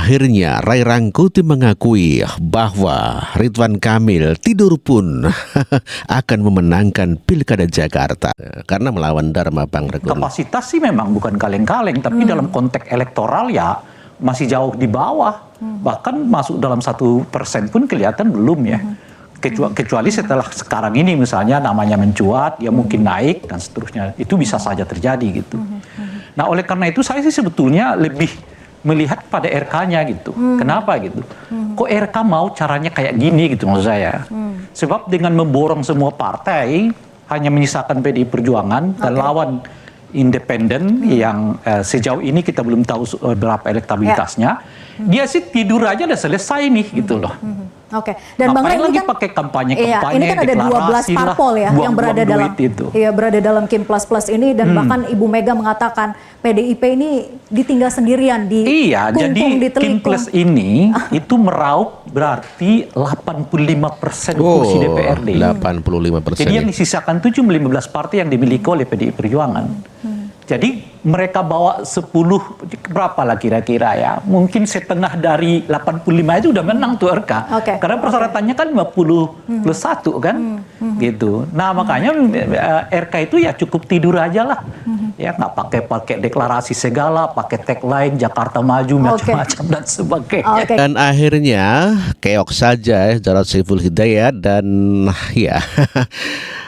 akhirnya Ray Rangkuti mengakui bahwa Ridwan Kamil tidur pun akan memenangkan Pilkada Jakarta karena melawan Dharma Pangregun. Kapasitas sih memang bukan kaleng-kaleng, tapi dalam konteks elektoral ya masih jauh di bawah. Bahkan masuk dalam 1% pun kelihatan belum ya. Kecuali setelah sekarang ini misalnya namanya mencuat, ya mungkin naik dan seterusnya. Itu bisa saja terjadi gitu. Nah oleh karena itu saya sih sebetulnya lebih melihat pada RK-nya gitu. Kenapa gitu? Kok RK mau caranya kayak gini gitu maksud saya. Sebab dengan memborong semua partai, hanya menyisakan PDI Perjuangan dan lawan independen yang sejauh ini kita belum tahu berapa elektabilitasnya. Dia sih tidur aja udah selesai nih gitu loh. Oke. Dan Bang Ray ini kan pakai kampanye, ini kan ada 12 parpol ya yang berada dalam berada dalam Kim Plus Plus ini dan bahkan Ibu Mega mengatakan PDIP ini ditinggal sendirian di jadi Kim Plus ini itu meraup berarti 85% kursi DPRD. 85%. Jadi yang disisakan 15 partai yang dimiliki oleh PDI Perjuangan. Jadi mereka bawa 10 berapa lah kira-kira ya. Mungkin setengah dari 85 itu udah menang tuh RK. Karena persyaratannya kan 50 plus 1 kan. Gitu. Nah makanya RK itu ya cukup tidur aja lah. Ya nggak pakai deklarasi segala, pakai tagline Jakarta Maju macam-macam dan sebagainya. Dan akhirnya keok saja Jarod Saiful Hidayat dan ya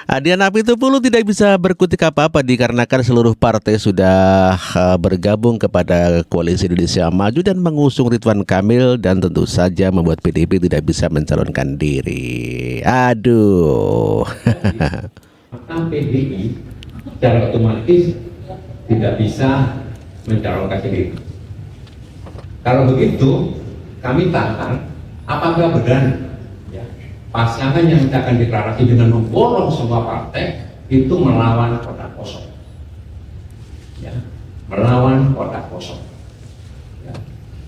Adian Apitupulu tidak bisa berkutik apa-apa dikarenakan seluruh partai sudah bergabung kepada Koalisi Indonesia Maju dan mengusung Ridwan Kamil dan tentu saja membuat PDIP tidak bisa mencalonkan diri. Aduh. Maka PDI secara otomatis tidak bisa mencalonkan diri. Kalau begitu, kami tantang apakah benar pasangan yang akan deklarasi dengan memborong semua partai itu melawan kotak kosong, ya, melawan kotak kosong. Ya.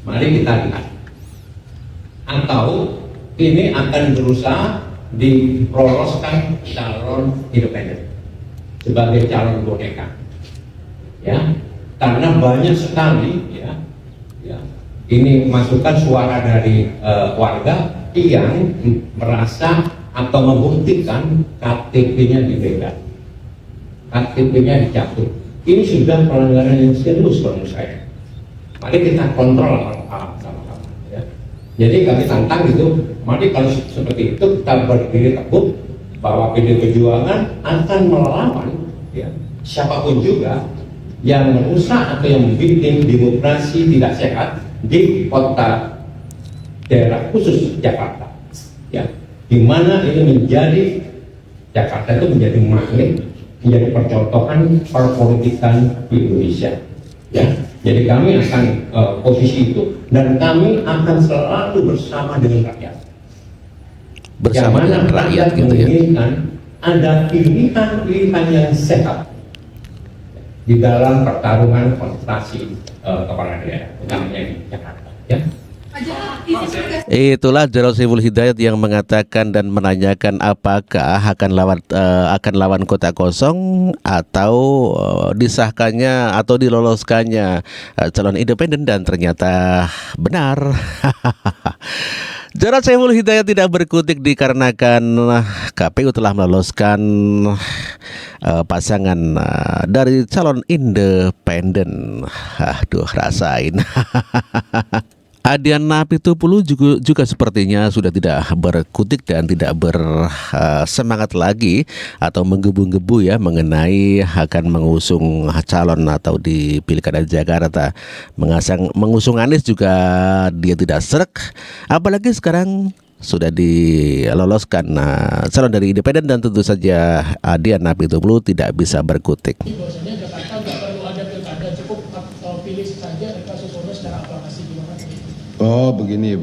Mari kita lihat. Atau ini akan berusaha diproloskan calon independen sebagai calon boneka, ya, karena banyak sekali, ya, ini masukan suara dari warga yang merasa atau membuktikan KTP-nya dibegal, KTP-nya dicabut. Ini sudah pelanggaran yang serius menurut saya. Mari kita kontrol sama-sama. Ya. Jadi kami tantang itu, mari kalau seperti itu kita berdiri teguh bahwa PDI Perjuangan akan melawan ya, siapapun juga yang merusak atau yang membuat demokrasi tidak sehat di kota daerah khusus Jakarta, ya, di mana ini menjadi Jakarta itu menjadi magnet, menjadi percontohan perpolitikan di Indonesia, ya. Jadi kami akan posisi itu dan kami akan selalu bersama dengan rakyat. Bersama dengan rakyat gitu ya. Ada pilihan-pilihan yang sehat di dalam pertarungan kontestasi kepala daerah, utamanya di Jakarta, ya. Itulah Jarod Saiful Hidayat yang mengatakan dan menanyakan apakah akan lawan kota kosong atau disahkannya atau diloloskannya calon independen dan ternyata benar. Jarod Saiful Hidayat tidak berkutik dikarenakan KPU telah meloloskan pasangan dari calon independen. Aduh, rasain. Adian Apitupulu juga sepertinya sudah tidak berkutik dan tidak bersemangat lagi atau menggebu-gebu ya mengenai akan mengusung calon atau di Pilkada Jakarta. Mengusung Anies juga dia tidak srek, apalagi sekarang sudah diloloskan calon dari independen dan tentu saja Adian Apitupulu tidak bisa berkutik. Oh begini.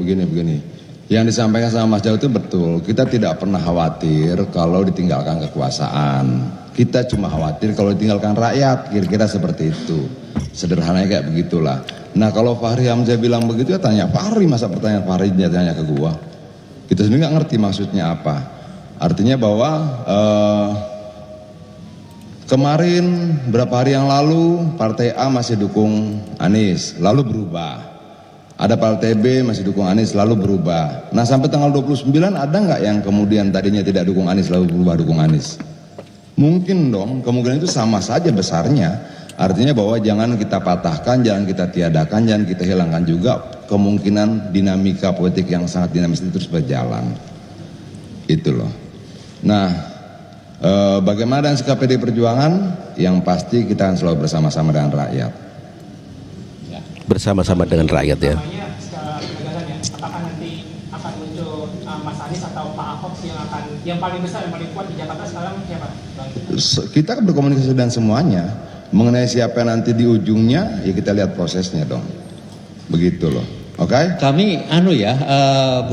Yang disampaikan sama Mas Jarod itu betul. Kita tidak pernah khawatir kalau ditinggalkan kekuasaan. Kita cuma khawatir kalau ditinggalkan rakyat. Kira-kira seperti itu. Sederhananya kayak begitulah. Nah kalau Fahri Hamzah bilang begitu ya tanya Fahri, masa pertanyaan Fahri dia tanya ke gua. Kita sendiri nggak ngerti maksudnya apa. Artinya bahwa kemarin berapa hari yang lalu Partai A masih dukung Anies, lalu berubah. Ada partai B masih dukung Anies lalu berubah. Nah sampai tanggal 29 ada nggak yang kemudian tadinya tidak dukung Anies lalu berubah dukung Anies? Mungkin dong, kemungkinan itu sama saja besarnya. Artinya bahwa jangan kita patahkan, jangan kita tiadakan, jangan kita hilangkan juga kemungkinan dinamika politik yang sangat dinamis itu terus berjalan. Itu loh. Nah, bagaimana dengan sikap PDI Perjuangan? Yang pasti kita akan selalu bersama-sama dengan rakyat. Bersama-sama dengan rakyat ya. Apakah nanti akan muncul Mas Anies atau Pak Ahok yang paling besar, yang paling kuat di Jakarta sekarang siapa? Kita akan berkomunikasi dengan semuanya. Mengenai siapa nanti di ujungnya, ya kita lihat prosesnya dong. Begitu loh. Oke? Kami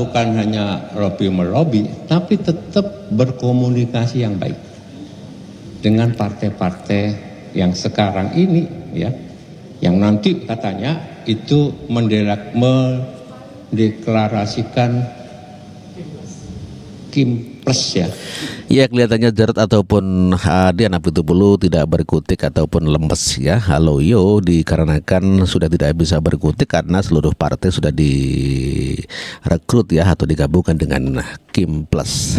bukan hanya melobi, tapi tetap berkomunikasi yang baik dengan partai-partai yang sekarang ini ya. Yang nanti katanya itu mendeklarasikan Kim Plus ya. Ya kelihatannya Jarod ataupun Dian Apitupulu tidak berkutik ataupun lemes ya. Loyo dikarenakan sudah tidak bisa berkutik karena seluruh partai sudah direkrut ya atau digabungkan dengan Kim Plus.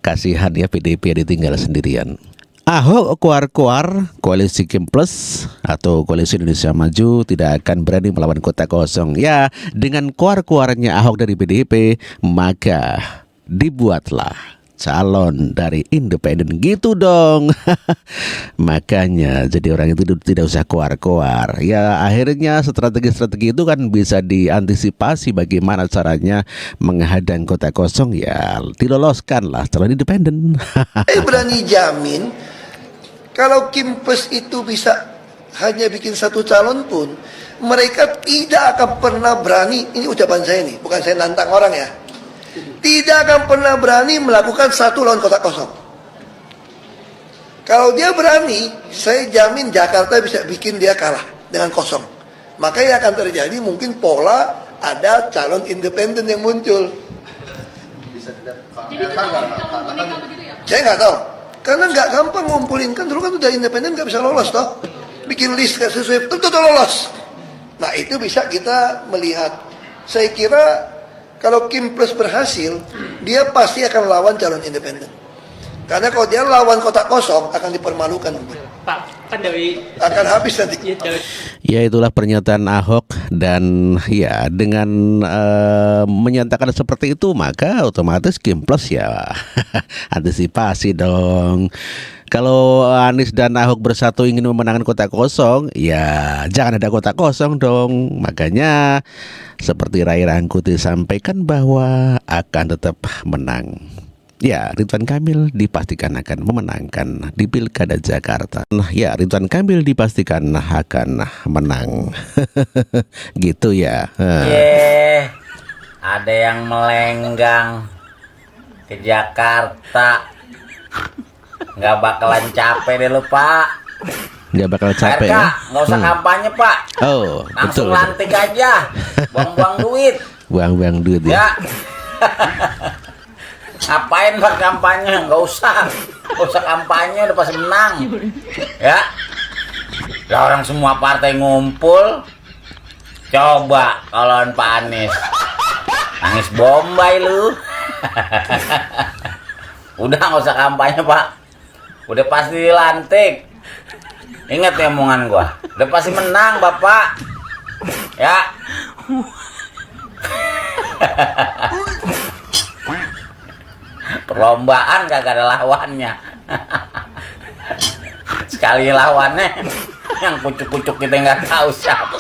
Kasihan ya PDIP ditinggal sendirian. Ahok kuar-kuar koalisi Kim Plus atau koalisi Indonesia Maju tidak akan berani melawan kota kosong. Ya, dengan kuar-kuarnya Ahok dari PDIP, maka dibuatlah calon dari independen gitu dong. Makanya jadi orang itu tidak usah kuar-kuar. Ya akhirnya strategi-strategi itu kan bisa diantisipasi bagaimana caranya menghadang kota kosong. Ya diloloskanlah calon independen. Saya berani jamin kalau Kim Plus itu bisa hanya bikin satu calon pun, mereka tidak akan pernah berani, ini ucapan saya nih, bukan saya nantang orang ya, tidak akan pernah berani melakukan satu lawan kota kosong. Kalau dia berani, saya jamin Jakarta bisa bikin dia kalah dengan kosong. Maka yang akan terjadi mungkin pola ada calon independen yang muncul. Saya nggak tahu. Karena nggak gampang ngumpulin, kan dulu kan udah independen nggak bisa lolos toh, bikin list nggak sesuai tentu lolos. Nah itu bisa kita melihat. Saya kira kalau Kim Plus berhasil, dia pasti akan lawan calon independen. Karena kalau dia lawan kota kosong akan dipermalukan. Pak, kan dari akan habis nanti. Ya itulah pernyataan Ahok dan ya dengan menyatakan seperti itu maka otomatis Kim Plus ya antisipasi dong. Kalau Anies dan Ahok bersatu ingin memenangkan kota kosong, ya jangan ada kota kosong dong. Makanya seperti Ray Rangkuti sampaikan bahwa akan tetap menang. Ya, Ridwan Kamil dipastikan akan memenangkan di Pilkada Jakarta. Nah, ya, Ridwan Kamil dipastikan akan menang. Gitu ya. Ada yang melenggang ke Jakarta. Nggak bakalan capek deh lu, Pak. Nggak bakal capek ya? Nggak usah kampanye, Pak. Oh, langsung betul. lantik aja. Buang-buang duit. Buang-buang duit ya. Ngapain Pak kampanye? Nggak usah kampanye, udah pasti menang. Ya. Lah orang semua partai ngumpul. Coba kalau Pak Anies. Nangis Bombay lu. Udah nggak usah kampanye, Pak. Udah pasti dilantik. Ingat ya omongan gua. Udah pasti menang, Bapak. Ya. Perlombaan gak ada lawannya. Sekali lawannya yang kucuk-kucuk kita nggak tahu siapa.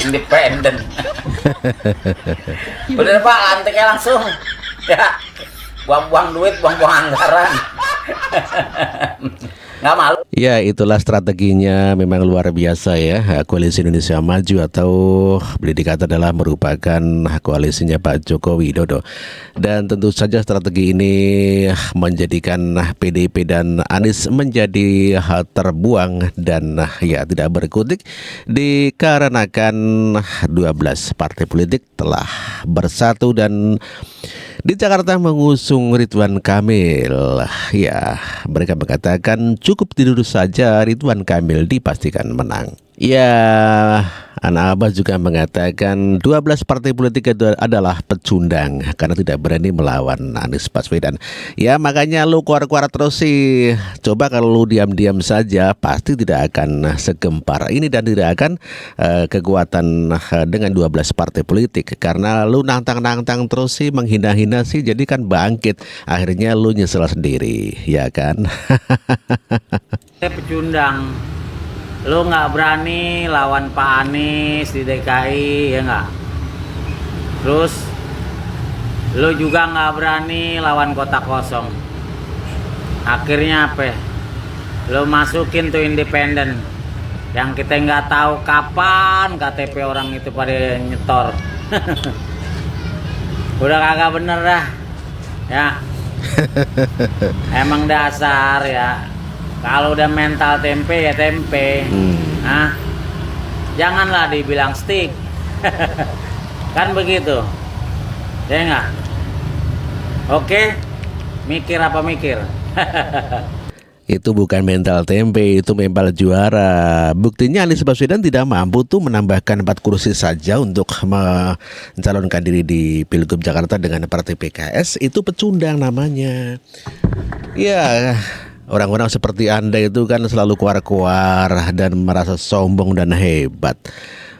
Independen. Udah Pak, lantiknya langsung. Ya, buang-buang duit, buang-buang anggaran. Nggak malu. Ya itulah strateginya memang luar biasa ya. Koalisi Indonesia Maju atau boleh dikata adalah merupakan koalisinya Pak Joko Widodo. Dan tentu saja strategi ini menjadikan PDIP dan Anies menjadi terbuang dan ya tidak berkutik dikarenakan 12 partai politik telah bersatu dan di Jakarta mengusung Ridwan Kamil. Ya, mereka mengatakan cukup tidur saja Ridwan Kamil dipastikan menang. Ya, Anak Abah juga mengatakan 12 partai politik itu adalah pecundang karena tidak berani melawan Anies Baswedan. Ya makanya lu keluar-keluar terus sih. Coba kalau lu diam-diam saja pasti tidak akan segempar ini dan tidak akan kekuatan dengan 12 partai politik. Karena lu nantang-nantang terus sih, menghina-hina sih, jadi kan bangkit. Akhirnya lu nyesel sendiri, ya kan? Pecundang. Lu nggak berani lawan Pak Anies di DKI, ya nggak? Terus lu juga nggak berani lawan kota kosong. Akhirnya apa? Lu masukin tuh independen yang kita nggak tahu kapan KTP orang itu pada nyetor. Udah kagak bener dah, ya. Emang dasar ya. Kalau udah mental tempe ya tempe. Janganlah dibilang stick. Kan begitu. Ya enggak? Oke. Mikir apa mikir? Itu bukan mental tempe, itu mental juara. Buktinya Anies Baswedan tidak mampu tuh menambahkan 4 kursi saja untuk mencalonkan diri di Pilgub Jakarta dengan partai PKS. Itu pecundang namanya. Ya, orang-orang seperti Anda itu kan selalu kuar-kuar dan merasa sombong dan hebat.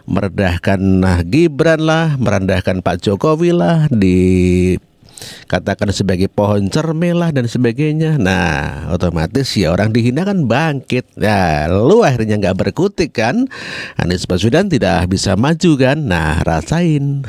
Merendahkan Gibran lah, merendahkan Pak Jokowi lah, dikatakan sebagai pohon cermai lah dan sebagainya. Nah, otomatis ya orang dihina kan bangkit. Nah, lu akhirnya nggak berkutik kan? Anies Baswedan tidak bisa maju kan? Nah, rasain.